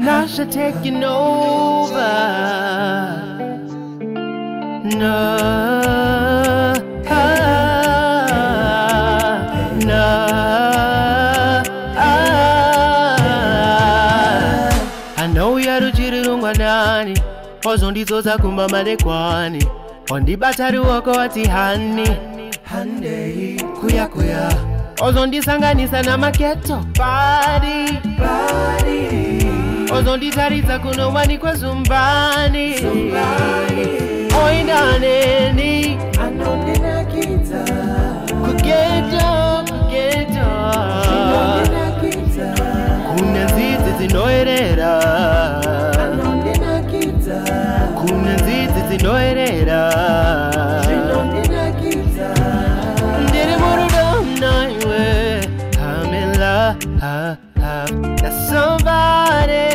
Nasha taking over. No, no. I know you're chirungwa nani, ozondizoza kumba malekwani, ondibatari wako wati hani, hande kuya kuya, ozondisanganisa na maketo body, ozonditariza kuno wani kwa zumbani, oindaneni anondina kita kugeto kuna nzizi zinoerera anondina kita kuna nzizi zinoerera anondina kita ndiri murudo naiwe I'm in love that's somebody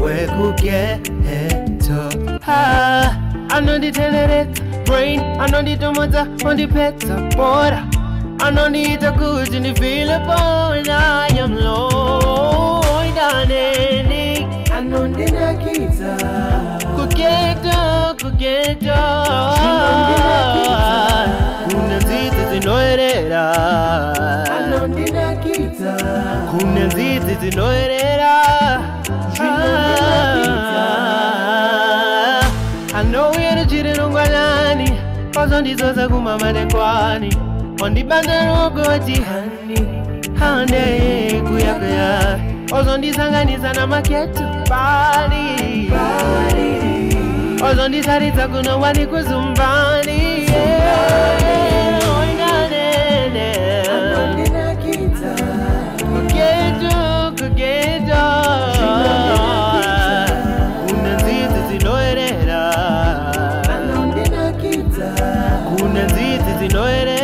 wekugeto anonditelereta brain anonditomodza ondipeta bora anondiita kuti ndifile bona I am low oindaneni anondina kita kugeto kuna nzizi zinoerera anondina kita kuna nzizi zinoerera I know you're chirungwanani, ozondizoza kumamalekwani, ondibandara wogoti hani, hande kuya kuya, ozondisanganisa na maketo body, ozonditaritsa kuno wani kuzumbani, oindanene anondina kita kugeto kuna nzizi zinoerera anondina kita kuna nzizi zinoerera